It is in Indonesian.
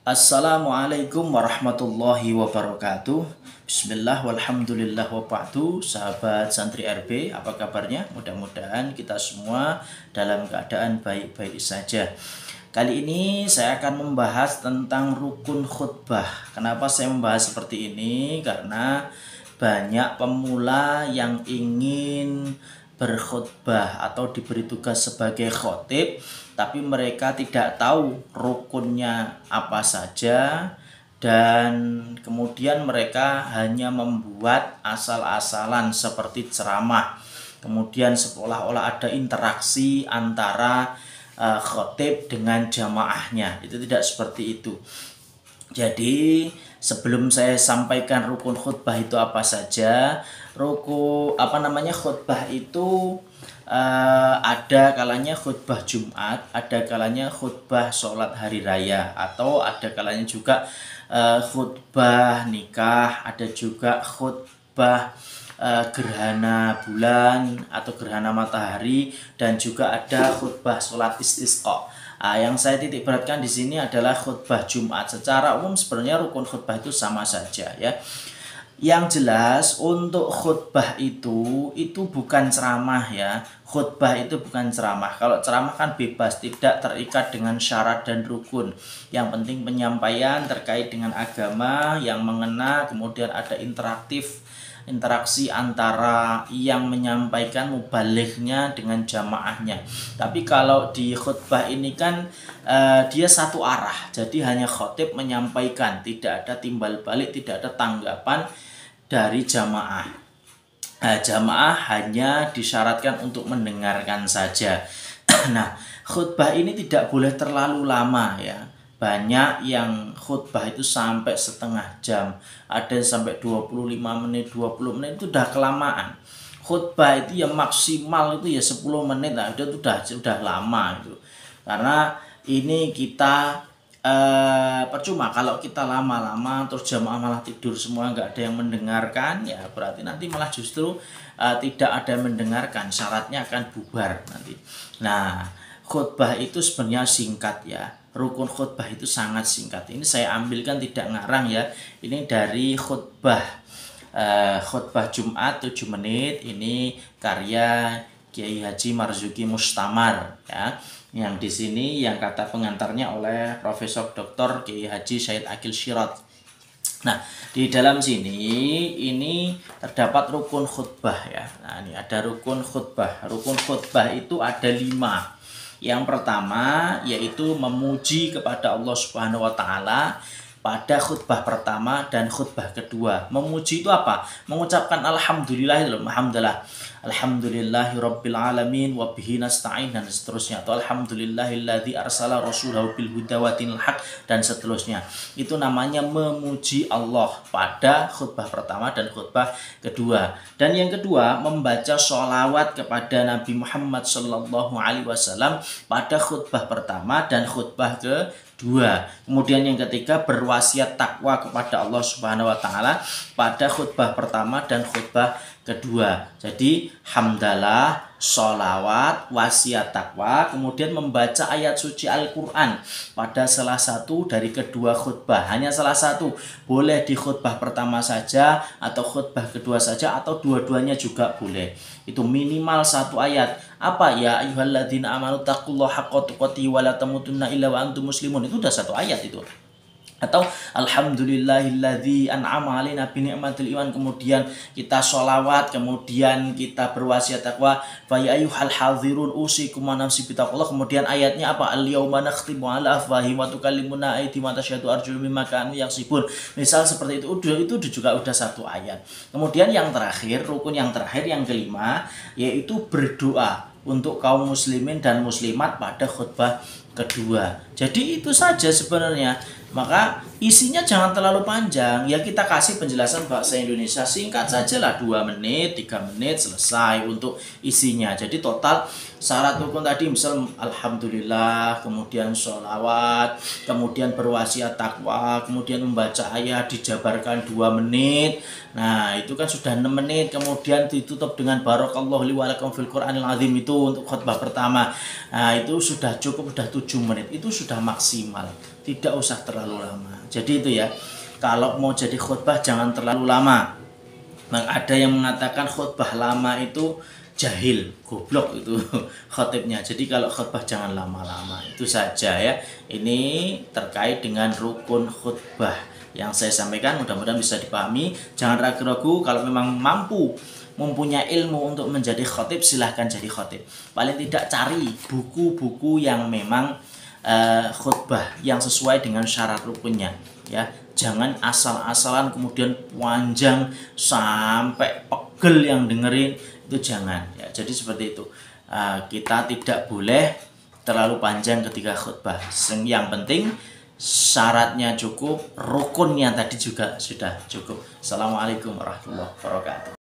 Assalamualaikum warahmatullahi wabarakatuh. Bismillah walhamdulillah wa ba'du. Sahabat santri RB, apa kabarnya? Mudah-mudahan kita semua dalam keadaan baik-baik saja. Kali ini saya akan membahas tentang rukun khutbah. Kenapa saya membahas seperti ini? Karena banyak pemula yang ingin berkhutbah atau diberi tugas sebagai khotib, tapi mereka tidak tahu rukunnya apa saja, dan kemudian mereka hanya membuat asal-asalan seperti ceramah. Kemudian seolah-olah ada interaksi antara khotib dengan jamaahnya. Itu tidak seperti itu. Jadi sebelum saya sampaikan rukun khutbah itu apa saja, khutbah itu ada kalanya khutbah Jumat, ada kalanya khutbah sholat hari raya, atau ada kalanya juga khutbah nikah, ada juga khutbah gerhana bulan atau gerhana matahari, dan juga ada khutbah sholat istisqa. Yang saya titik beratkan di sini adalah khutbah Jumat. Secara umum sebenarnya rukun khutbah itu sama saja ya. Yang jelas untuk khutbah itu bukan ceramah ya. Khutbah itu bukan ceramah. Kalau ceramah kan bebas, tidak terikat dengan syarat dan rukun. Yang penting penyampaian terkait dengan agama yang mengena, kemudian ada interaksi antara yang menyampaikan mubalighnya dengan jamaahnya. Tapi kalau di khutbah ini kan dia satu arah, jadi hanya khotib menyampaikan, tidak ada timbal balik, tidak ada tanggapan dari jamaah. Jamaah hanya disyaratkan untuk mendengarkan saja. Nah, khutbah ini tidak boleh terlalu lama ya. Banyak yang khutbah itu sampai setengah jam, ada sampai 25 menit, 20 menit, itu udah kelamaan. Khutbah itu ya maksimal itu ya 10 menit lah, itu sudah lama itu. Karena ini kita percuma kalau kita lama-lama terus jamaah malah tidur semua, nggak ada yang mendengarkan, ya berarti nanti malah justru tidak ada yang mendengarkan, syaratnya akan bubar nanti. Nah, khutbah itu sebenarnya singkat ya. Rukun khutbah itu sangat singkat. Ini saya ambilkan tidak ngarang ya. Ini dari khutbah Jumat 7 menit. Ini karya Kiai Haji Marzuki Mustamar ya. Yang di sini yang kata pengantarnya oleh Profesor Dr. Kiai Haji Syed Akil Syirat. Nah, di dalam sini ini terdapat rukun khutbah ya. Nah, ini ada rukun khutbah. Rukun khutbah itu ada 5. Yang pertama yaitu memuji kepada Allah Subhanahu wa taala pada khutbah pertama dan khutbah kedua. Memuji itu apa? Mengucapkan alhamdulillah, alhamdulillahirabbil alamin wa bihi nasta'in, dan seterusnya, atau alhamdulillahilladzi arsala rasulahu bil huda wa dinil haq, dan seterusnya. Itu namanya memuji Allah pada khutbah pertama dan khutbah kedua. Dan yang kedua, membaca sholawat kepada Nabi Muhammad sallallahu alaihi wasallam pada khutbah pertama dan khutbah kedua. Kemudian yang ketiga, berwasiat takwa kepada Allah Subhanahu wa taala pada khutbah pertama dan khutbah kedua. Jadi hamdalah, sholawat, wasiat takwa, kemudian membaca ayat suci Al-Quran pada salah satu dari kedua khutbah. Hanya salah satu, boleh di khutbah pertama saja, atau khutbah kedua saja, atau dua-duanya juga boleh. Itu minimal satu ayat. Apa? Ya ayyuhalladzina amanu taqullaha haqqa tuqatih wa la tamutunna illa wa antum muslimun. Itu udah satu ayat itu. Atau alhamdulillahilladzi an'ama 'alaina bi ni'matil iman, kemudian kita sholawat, kemudian kita berwasiat takwa, fa ya ayyuhal hadzirun usikum wa nafsi bitaqullah. Kemudian ayatnya apa? Al yauma nakhtimu 'ala afwahihim wa tukallimuna aydihim wa tasyhadu arjuluhum bima kanu yaksibun. Misal seperti itu juga udah satu ayat. Kemudian yang terakhir, rukun yang terakhir yang kelima, yaitu berdoa untuk kaum muslimin dan muslimat pada khutbah kedua. Jadi itu saja sebenarnya. Maka isinya jangan terlalu panjang. Ya kita kasih penjelasan bahasa Indonesia singkat saja lah, 2 menit, 3 menit selesai untuk isinya. Jadi total Syarat rukun tadi misal alhamdulillah, kemudian sholawat, kemudian berwasiat takwa, kemudian membaca ayat dijabarkan 2 menit. Nah, itu kan sudah 6 menit, kemudian ditutup dengan barakallahu li wa lakum fil Qur'anil azim itu untuk khutbah pertama. Nah, itu sudah cukup, sudah 7 menit. Itu sudah maksimal. Tidak usah terlalu lama. Jadi itu ya. Kalau mau jadi khutbah jangan terlalu lama. Nah, ada yang mengatakan khutbah lama itu jahil, goblok itu khotibnya. Jadi kalau khutbah jangan lama-lama. Itu saja ya. Ini terkait dengan rukun khutbah yang saya sampaikan, mudah-mudahan bisa dipahami. Jangan ragu-ragu, kalau memang mampu mempunyai ilmu untuk menjadi khotib, silahkan jadi khotib. Paling tidak cari buku-buku yang memang khutbah yang sesuai dengan syarat rukunnya ya. Jangan asal-asalan kemudian panjang sampai pegel yang dengerin, itu jangan ya. Jadi seperti itu, kita tidak boleh terlalu panjang ketika khutbah. Yang penting syaratnya cukup, rukunnya tadi juga sudah cukup. Assalamualaikum warahmatullahi wabarakatuh.